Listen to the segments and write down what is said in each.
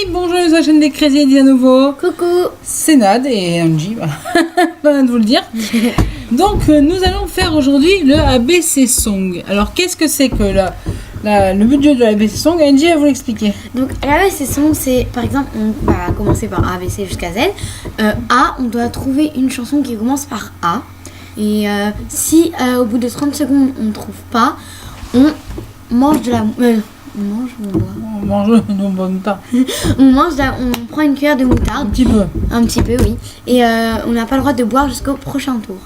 bonjour la chaîne des Crazy Eddie à nouveau. Coucou. C'est Nad et Angie, pas besoin de vous le dire. Donc nous allons faire aujourd'hui le ABC Song. Alors qu'est-ce que c'est que le budget de l'ABC Song? Angie va vous l'expliquer. Donc l'ABC Song, c'est par exemple, on va commencer par ABC jusqu'à Z. A, on doit trouver une chanson qui commence par A. Et si au bout de 30 secondes on ne trouve pas, on mange de la... on mange ou on boit? On mange de moutarde. On prend une cuillère de moutarde. Un petit peu. Un petit peu, oui. Et on n'a pas le droit de boire jusqu'au prochain tour.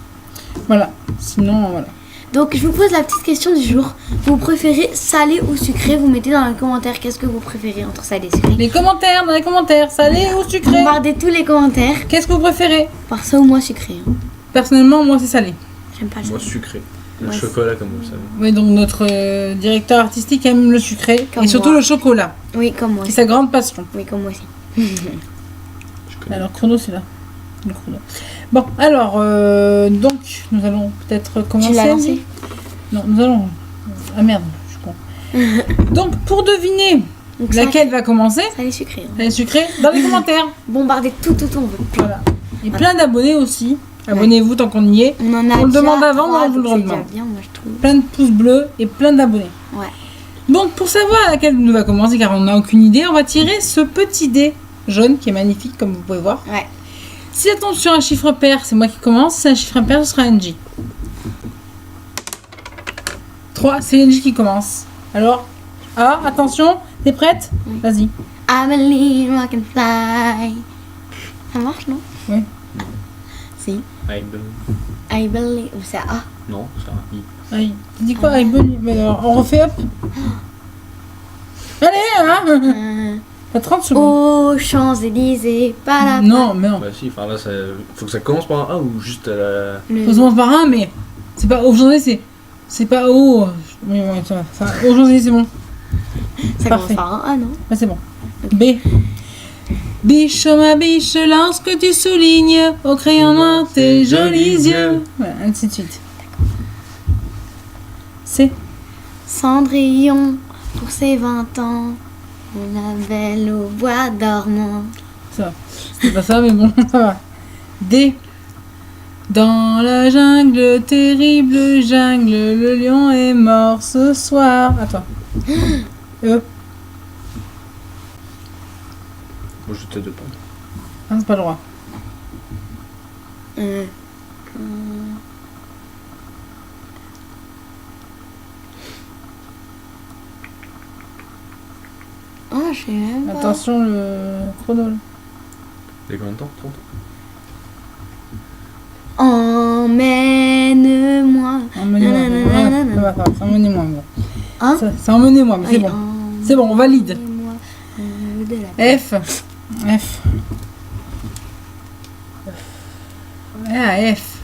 Voilà. Sinon, voilà. Donc je vous pose la petite question du jour. Vous préférez salé ou sucré? Vous mettez dans les commentaires qu'est-ce que vous préférez entre salé et sucré. Les commentaires, dans les commentaires, salé ou sucré? Bombardez tous les commentaires. Qu'est-ce que vous préférez? Par ça ou moi sucré. Hein. Personnellement, moi c'est salé. J'aime pas le Moi salé. sucré. Le Ouais, chocolat comme vous le savez. Oui, donc notre directeur artistique aime le sucré Comme et surtout moi. le chocolat, Oui, comme moi c'est aussi. sa grande passion. Oui, comme moi aussi. Je connais. Alors chrono c'est là. Le chrono. Bon, alors donc nous allons peut-être commencer. Tu l'as lancé? Non, nous allons. Ah merde, je suis con. Donc pour deviner Donc, laquelle va commencer, salé sucré. Hein. elle est sucrée, dans les commentaires. Bombardez tout on veut. Voilà. Et plein d'abonnés aussi. Abonnez-vous tant qu'on y est. On en a On le déjà demande avant, 3, on vous le donc c'est demande. déjà bien, moi je trouve. Plein de pouces bleus et plein d'abonnés. Ouais. Donc pour savoir laquelle nous va commencer, car on n'a aucune idée, on va tirer ce petit dé jaune qui est magnifique comme vous pouvez voir. Ouais. Si ça tombe sur un chiffre pair, c'est moi qui commence. Si c'est un chiffre impair, ce sera Angie. 3, c'est Angie qui commence. Alors, attention, t'es prête? Oui. Vas-y. I believe I can fly. Ça marche, non? Oui. Si. I believe. C'est A. Non, c'est un I. Aïe. Tu dis quoi? Mais alors, on refait hop. Allez, hein. T'as 30 secondes. Aux Champs-Élysées, pas la Non, mais non. Bah si, enfin là, faut que ça commence par un A ou juste à la... Faut commencer par un, mais c'est pas aujourd'hui, c'est pas O. Oui, ouais, ça va. Aujourd'hui, c'est bon. Ça Parfait. commence par un A, non? Ah, c'est bon. B. Biche, oh ma biche, lorsque tu soulignes au crayon noir tes jolis yeux. Voilà, ainsi de suite. C. Cendrillon, pour ses 20 ans, la belle au bois dormant. Ça va. C'est pas ça, mais bon, ça va. D. Dans la jungle, terrible jungle, le lion est mort ce soir. Attends. E. Moi je te demande. Ah, c'est pas le droit. Oh, je sais même pas. Attention, le chrono. là. Il y a combien de temps? 30? Emmène-moi. Emmenez-moi. Ça va, ça va. Emmenez-moi. Bon. Hein? Ça emmenez-moi, mais c'est Oui, bon. C'est bon, on valide. emmène-moi, de la- F. F. Ah, F.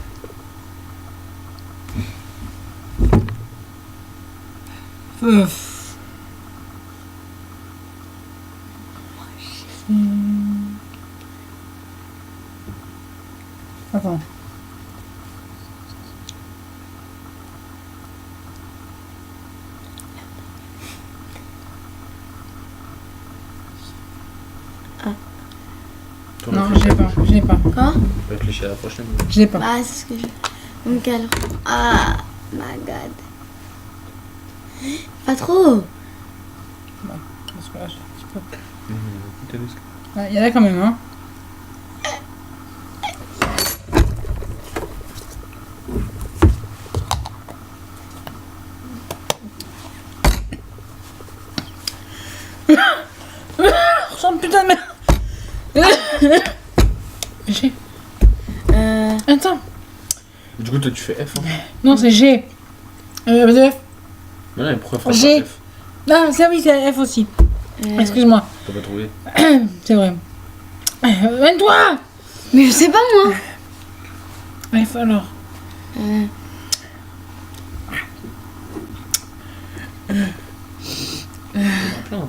F. Attends. Toi, Non, réfléchis. je l'ai pas. Quoi? Réfléchis à la prochaine. Je l'ai pas. Bah, c'est ce que je. Donc alors. Ah, my god. Pas trop. Parce que là, j'ai un petit peu. Écoutez, Ah, il y en a quand même, hein. Oh putain de merde. G. Attends. Du coup, toi tu fais F. Hein. Non, c'est G. Vas-y, F. Mais non, mais pourquoi faire G. pas F? Ah, c'est oui, c'est F aussi. Excuse-moi. T'as pas trouvé? C'est vrai. Mène-toi. Mais je sais pas moi. F alors. Plein.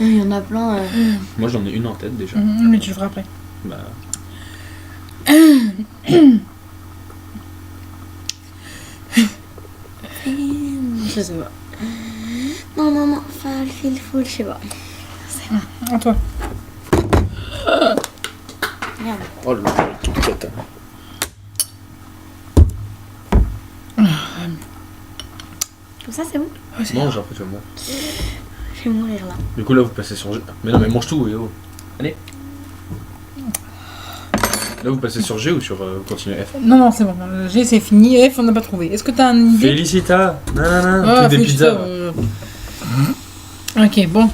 Il y en a plein. Moi j'en ai une en tête déjà. Mais tu le feras après. Bah. Je sais pas. Non, fil, full, je sais pas. À toi. Merde. Oh là là, tout cata. Comme ça, c'est bon? Mange après, tu vas mourir. Je vais mourir là. Du coup, là, vous passez sur G. Mais non, mais mange tout, Yo. Allez. Là, vous passez sur G ou sur continuer F? Non, c'est bon. G, c'est fini. F, on n'a pas trouvé. Est-ce que t'as une idée? Félicita. Non, Ah, tout des Félicita, pizzas. Ok, bon.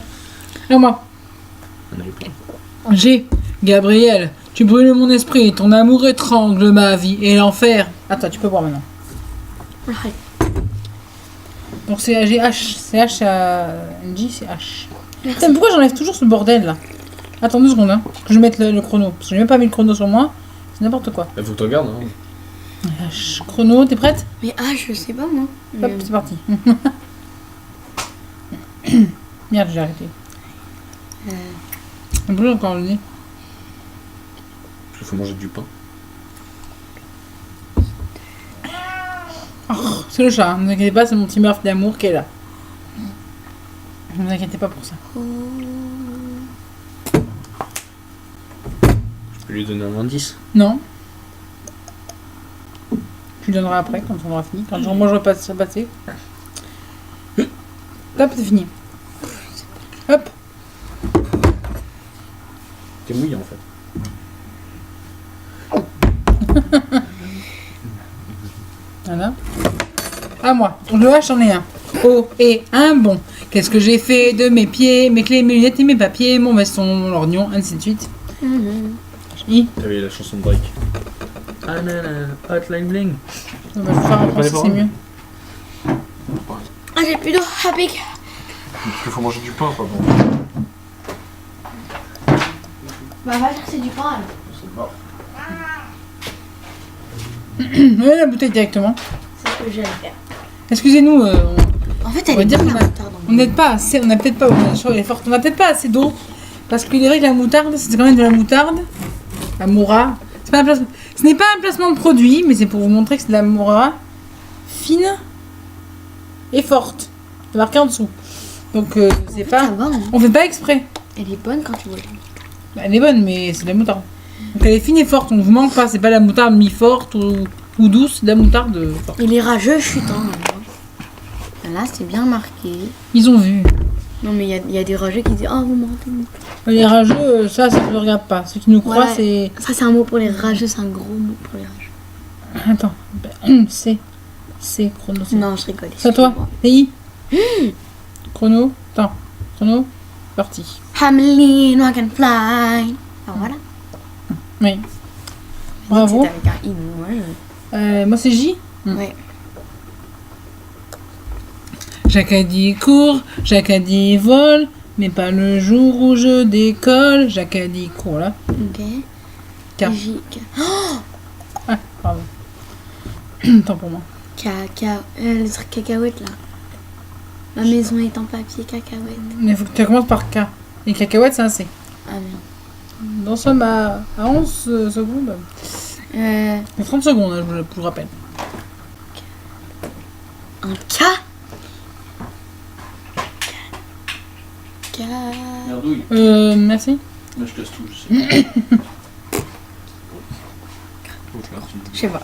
Et moi. On avait plein. G. Gabriel, tu brûles mon esprit. Ton amour étrangle ma vie et l'enfer. Attends, tu peux boire maintenant. Arrête. Donc c'est G, H. C'est H à J, c'est H. Putain, mais pourquoi j'enlève toujours ce bordel là? Attends 2 secondes, hein. Que je mette le chrono. Parce que j'ai même pas mis le chrono sur moi. C'est n'importe quoi. Il faut que tu regardes, hein. H. Chrono, t'es prête? Mais je sais pas moi. Hop, c'est parti. Merde, j'ai arrêté. Un peu encore le nez. Parce qu'il faut manger du pain. C'est le chat, hein. Ne vous inquiétez pas, c'est mon petit meurtre d'amour qui est là. Ne vous inquiétez pas pour ça. Je peux lui donner un indice. Non. Tu le donneras après quand on aura fini. Quand moi j'aurai pas passé. Hop, c'est fini. Hop. T'es mouillé en fait. Voilà. À moi. Le H, j'en ai un. O et un bon. Qu'est-ce que j'ai fait de mes pieds, mes clés, mes lunettes et mes papiers, mon veston, mon lorgnon, ainsi de suite. I. T'avais la chanson de Drake. Ah nanana, hotline bling. On va le faire en français, c'est mieux. Ah, j'ai plus d'eau. Ah, pique. Parce qu'il faut manger du pain, pas bon. Bah, va chercher du pain alors. C'est mort. Oui, la bouteille directement. C'est ce que j'allais faire. Excusez-nous, En fait, on elle va est dire bien qu'on la a- moutarde. on n'aide pas assez, on n'a peut-être pas, la chose est forte, on n'a peut-être pas assez d'eau. Parce qu'il est vrai que la moutarde, c'est quand même de la moutarde. La moura. C'est pas un placement- Ce n'est pas un placement de produit, mais c'est pour vous montrer que c'est de la moura fine et forte. C'est marqué en dessous. Donc c'est Ça pas. va, hein. On fait pas exprès. Elle est bonne quand tu vois. Bah, elle est bonne, mais c'est de la moutarde. Donc elle est fine et forte, on vous manque pas. C'est pas la moutarde mi-forte ou douce, c'est de la moutarde forte. Et les rageux chutent, hein. Là, c'est bien marqué. Ils ont vu. Non, mais il y a des rageux qui disent oh, vous mentez. Les rageux, ça ne le regarde pas. Ceux qui nous croient, Ouais. c'est. Ça, c'est un mot pour les rageux, c'est un gros mot pour les rageux. Attends. C'est chrono. c'est- Non, je rigole. C'est à toi. excuse-moi. C'est I. Chrono. Attends. Chrono. Parti. Hamelin, I can fly. Alors voilà. Oui. Bravo. C'est avec un I, ouais. Moi, c'est J. Ouais. Jacadi court, Jacadi vole, mais pas le jour où je décolle. Jacadi court là. Ok. K. Ah, pardon. Tant pour moi. Le truc cacahuète là. Ma maison est en papier cacahuète. Mais il faut que tu commences par K. Les cacahuètes, c'est un C. Ah merde. Nous sommes à 11 secondes. Euh, 30 secondes, hein, je vous le rappelle. un K. K. Merdouille. Merci. Là, je casse tout, je sais. Je sais pas.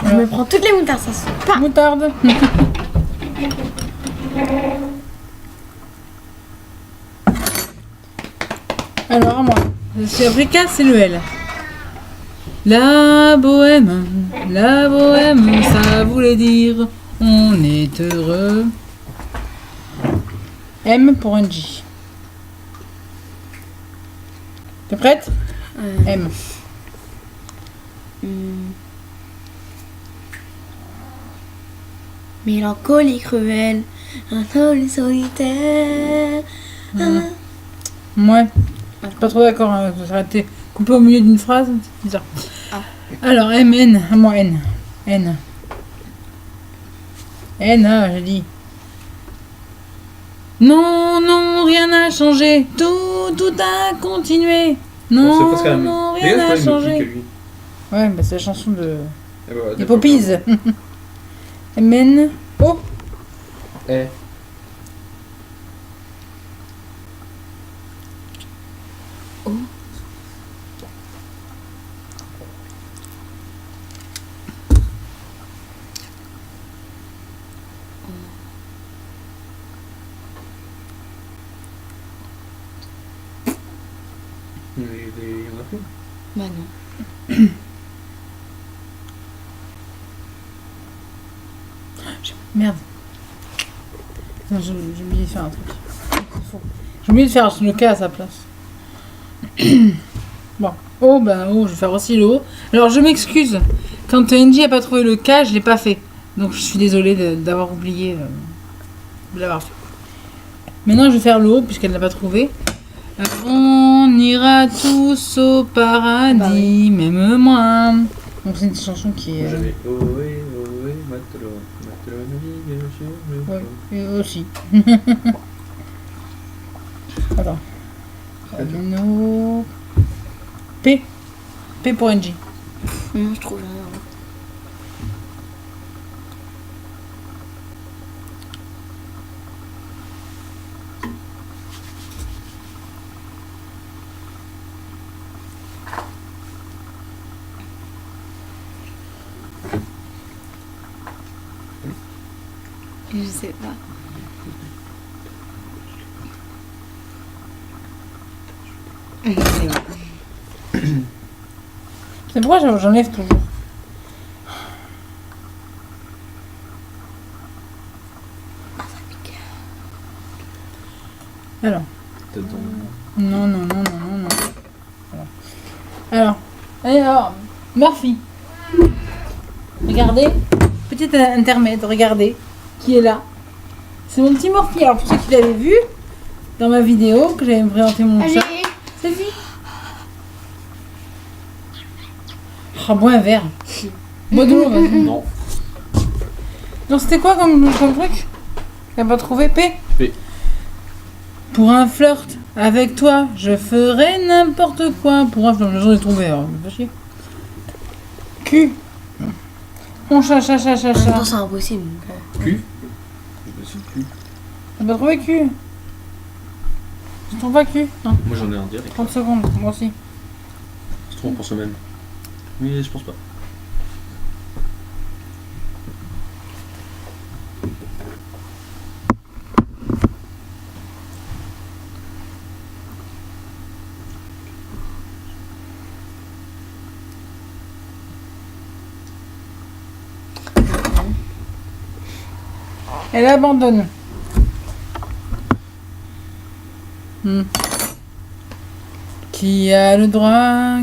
Je me prends toutes les moutardes, ça se fait pas. Moutarde. Alors, à moi. C'est après K, c'est le L. La bohème, ça voulait dire on est heureux. M pour un J. T'es prête? M. Mélancolie cruelle, un homme solitaire. Ouais. Je suis pas trop d'accord. Hein. Ça aurait été coupé au milieu d'une phrase. C'est bizarre. Ah. Alors, M, N. À moi, N. N. N, j'ai dit. Non, non, rien n'a changé. Tout a continué. Non, C'est presque la même. non, Les rien gars, n'a c'est pas une changé. que lui. Ouais, bah c'est la chanson de... Eh ben, des Poppies. M, N, O. Eh. Il y en a plus. Bah non. Merde. Non, j'ai oublié de faire un truc. J'ai oublié de faire le K à sa place. Bon. Oh, bah, oh, je vais faire aussi le O. Alors, je m'excuse. Quand NJ a pas trouvé le K, je l'ai pas fait. Donc, je suis désolée d'avoir oublié de l'avoir fait. Maintenant, je vais faire le O, puisqu'elle l'a pas trouvé. On ira tous au paradis, Bah oui. même moi. Donc, c'est une chanson qui est. J'avais ohé, ohé, matelot, matelot navigue sur le Ouais, flot. et aussi. Attends. Rameno. P. P pour NJ. Non, je trouve rien. Je sais pas. Je sais pas. C'est pourquoi j'enlève toujours. Alors. Peut-être dans... Non. Alors, Murphy. Regardez. Petit intermède, regardez. Qui est là. C'est mon petit Murphy. Alors, pour ceux qui l'avaient vu, dans ma vidéo, que j'avais présenté mon chat. Allez. C'est lui. Ah, bois un verre. Bois de l'eau, vas-y. Non. Donc, c'était quoi comme truc? T'as pas trouvé P? P. Pour un flirt avec toi, je ferai n'importe quoi. Pour un flirt, j'en ai trouvé, alors, pas chier. Q. Mon chat. En même temps, c'est impossible. Q. Je sais plus. T'as pas trouvé Q? Je trouve pas Q. Non, Moi j'en ai un direct. 30 secondes, moi aussi. C'est trop pour semaine. Mais je pense pas. Elle abandonne. Qui a le droit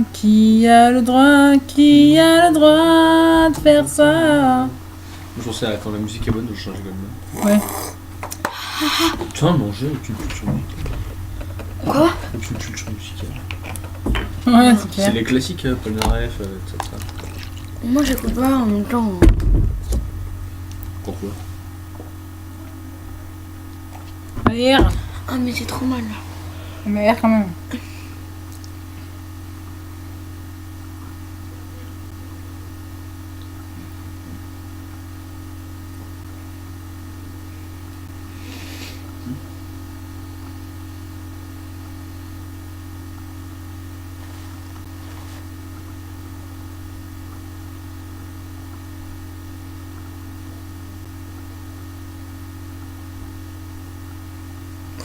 de faire ça? Je pensais à quand la musique est bonne de changer comme ça. Ouais. Putain, manger avec une culture musicale. Quoi? Avec une culture musicale. Ouais, c'est C'est clair. les classiques, Polnareff, etc. Moi, j'écoute pas en même temps. Pourquoi? Allez, R. Ah, mais c'est trop mal. Mais R quand même.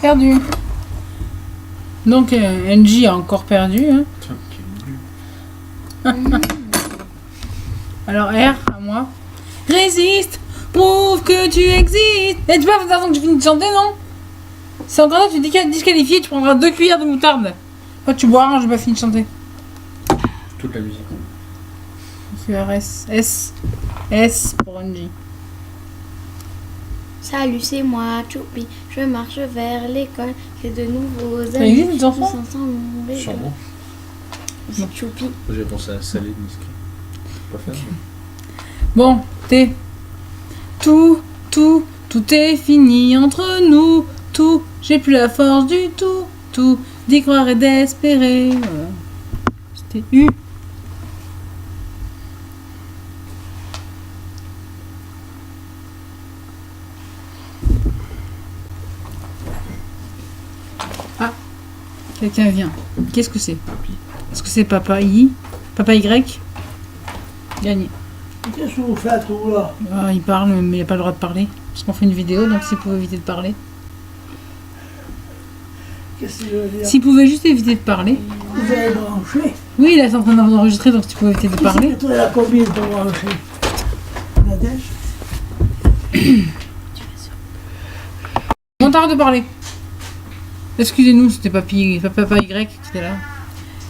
Perdu. Donc NJ a encore perdu. Hein. Putain, quel nul. Alors R, à moi. Résiste, prouve que tu existes. Et tu peux pas faire que je finis de chanter, non? C'est encore là, tu es disqualifié, tu prendras 2 cuillères de moutarde. Toi, tu boiras, j'ai pas fini de chanter. Toute la musique. C'est RS. S pour NJ. Salut, c'est moi, Choupi. Je marche vers l'école. J'ai de nouveaux Ça amis. existe, des enfants? Tous ensemble, on rigole. Sûrement. C'est Choupi. Moi j'avais pensé à Salé de Niska. Pas faire. Bon, T. Tout est fini entre nous. Tout, j'ai plus la force du tout, d'y croire et d'espérer. Voilà. C'était U. Ah, quelqu'un vient. Qu'est-ce que c'est? Est-ce que c'est Papa I? Papa Y? Gagné. Qu'est-ce que vous faites, vous, là? Ah, il parle, mais il n'a pas le droit de parler. Parce qu'on fait une vidéo, donc s'il pouvait éviter de parler. Qu'est-ce que je veux dire? S'il pouvait juste éviter de parler. Vous vous avez branché. Oui, là, c'est en train d'enregistrer, donc tu peux éviter de parler. Et toi, elle a combien pour brancher? Nadège? On t'arrête de parler. Excusez-nous, c'était Papa Y qui était là.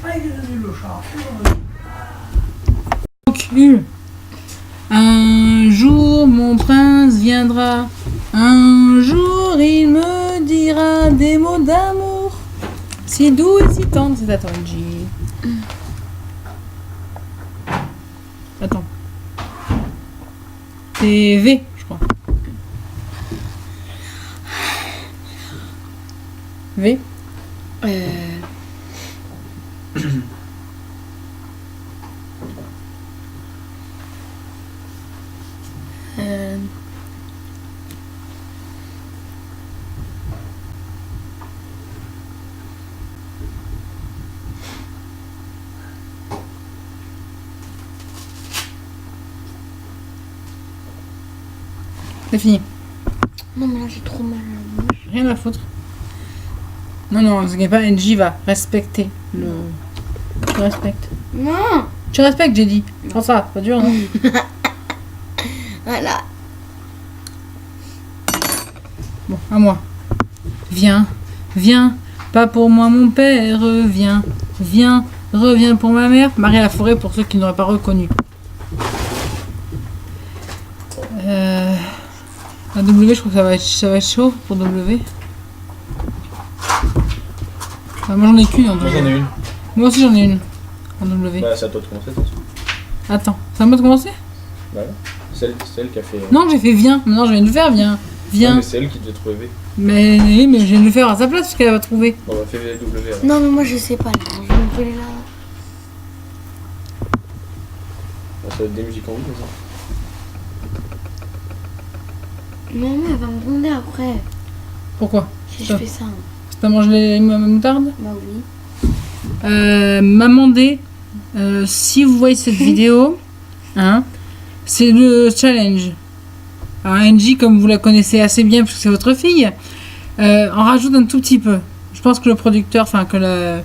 Ah, il est devenu le chat. Donc, un jour mon prince viendra, un jour il me dira des mots d'amour, si doux et si tendres, c'est à toi, Angie. Attends. C'est V, je crois. V. C'est fini. Non, mais là, j'ai trop mal à la bouche. Rien à foutre. Non, non, ne t'inquiète pas, NJ va respecter le... Tu respectes. Non. Tu respectes, j'ai dit. Prends ça, c'est pas dur, non? Voilà. Bon, à moi. Viens, viens, pas pour moi mon père, viens, viens, reviens pour ma mère. Marie à la forêt pour ceux qui n'auraient pas reconnu. La W, je crois que ça va être chaud pour W. Moi j'en ai qu'une en Moi W. j'en ai une. Moi aussi j'en ai une en W. Bah, c'est à toi de commencer, attention. Attends, c'est à moi de commencer? Bah, ouais. Celle qui a fait. Non, j'ai fait viens. Maintenant je viens de le faire, viens. Non, Viens. mais c'est elle qui devait trouver V. Mais oui, mais je viens de le faire à sa place parce qu'elle va trouver. Bon, on va faire W alors. Non, mais moi, je sais pas. Là. Je vais me brûler là. Bon, ça va être des musiques en haut, ça. Non, mais elle va me gronder après. Pourquoi? Si je fais ça. T'as mangé ma moutarde? Bah oui. Maman D, si vous voyez cette vidéo, hein, c'est le challenge. Alors Angie, comme vous la connaissez assez bien puisque c'est votre fille, en rajoute un tout petit peu. Je pense que le producteur, enfin que le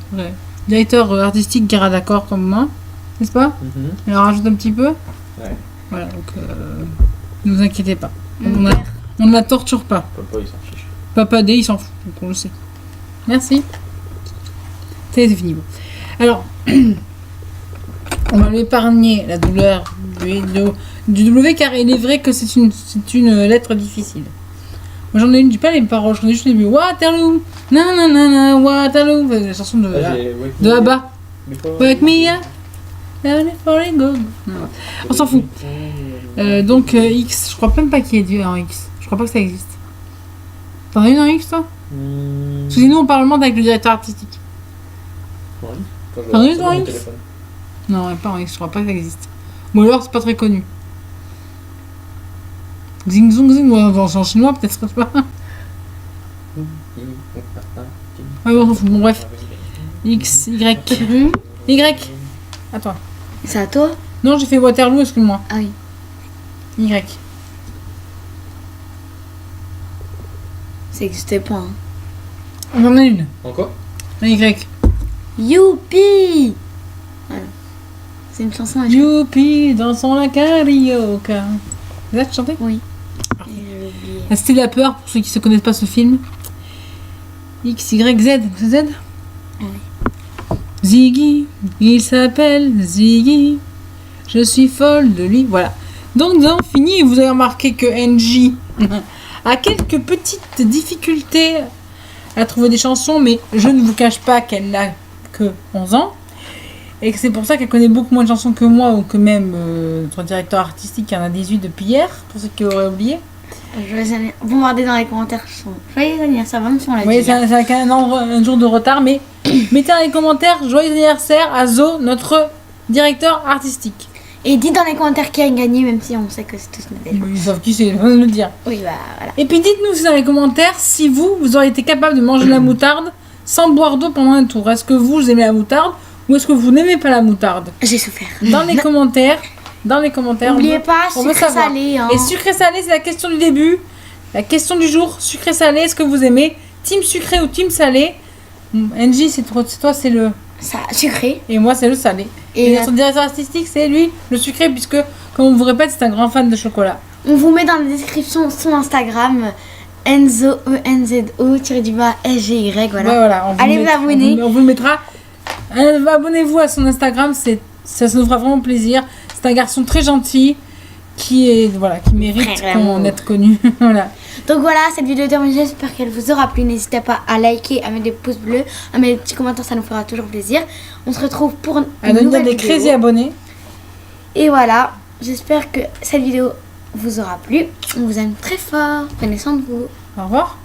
directeur artistique qui ira d'accord comme moi, n'est-ce pas? Il en rajoute un petit peu. Ouais. Voilà, donc ne vous inquiétez pas. Mon On père. ne la torture pas. Papa, il s'en fiche. Papa D, il s'en fout, donc on le sait. Merci. C'est fini. Bon. Alors, on va lui épargner la douleur du W car il est vrai que c'est une lettre difficile. Moi j'en ai une, j'ai pas les paroles, j'en ai juste les mots. Waterloo, nanana, Waterloo, la chanson de Abba. Wake me up, for a go. On s'en fout. Donc X, je crois même pas qu'il y ait Dieu en X. Je crois pas que ça existe. T'en as une en X toi? Parce que nous on parle avec le directeur artistique. T'en as une en X? Non, pas en X, je crois pas que ça existe. Ou alors c'est pas très connu. Zing zong zing, ou en chinois peut-être pas. Ouais, bon, bref. X, Y. Y. Attends. C'est à toi? Non, j'ai fait Waterloo, excuse-moi. Ah oui. Y. Ça n'existait pas. Hein. J'en ai une. Encore? Un Y. Youpi! Voilà. C'est une chanson. Youpi, dansons la carioca. C'est ça que tu chantais? Oui. Parfait. La Cité de la peur, pour ceux qui ne connaissent pas ce film. X, Y, Z. C'est Z? Oui. Ziggy, il s'appelle Ziggy. Je suis folle de lui. Voilà. Donc, nous avons fini et vous avez remarqué que NJ a quelques petites difficultés à trouver des chansons, mais je ne vous cache pas qu'elle n'a que 11 ans. Et que c'est pour ça qu'elle connaît beaucoup moins de chansons que moi ou que même notre directeur artistique qui en a 18 depuis hier, pour ceux qui auraient oublié. Joyeux anniversaire. Vous m'ardez dans les commentaires. Joyeux anniversaire, même si on l'a Oui, dit. c'est un jour de retard, mais mettez dans les commentaires joyeux anniversaire à Zo, notre directeur artistique. Et dites dans les commentaires qui a gagné, même si on sait que c'est tous Nadège. Ils savent qui c'est, on va le dire. Oui, bah voilà. Et puis dites-nous aussi dans les commentaires si vous auriez été capable de manger la moutarde sans boire d'eau pendant un tour. Est-ce que vous aimez la moutarde ou est-ce que vous n'aimez pas la moutarde? J'ai souffert. Dans les commentaires, N'oubliez pas, on veut sucré savoir. salé. Hein. Et sucré-salé, c'est la question du début. La question du jour, sucré-salé, est-ce que vous aimez team sucré ou team salé? NJ, c'est toi, c'est le... ça sucré. Et moi, c'est le salé. Et Et son directeur artistique, c'est lui, le sucré, puisque, comme on vous répète, c'est un grand fan de chocolat. on vous met dans la description son Instagram, Enzo, ENZO-SGY, Ouais, voilà. voilà, on vous Allez vous mettra- abonner. On vous le mettra. Abonnez-vous à son Instagram, ça nous fera vraiment plaisir. C'est un garçon très gentil qui mérite Vraiment. qu'on être connu. Voilà. Donc voilà, cette vidéo est terminée, j'espère qu'elle vous aura plu. N'hésitez pas à liker, à mettre des pouces bleus, à mettre des petits commentaires, ça nous fera toujours plaisir. On se retrouve pour une À devenir nouvelle des vidéo. crazy abonnés. Et voilà, j'espère que cette vidéo vous aura plu. On vous aime très fort. Prenez soin de vous. Au revoir.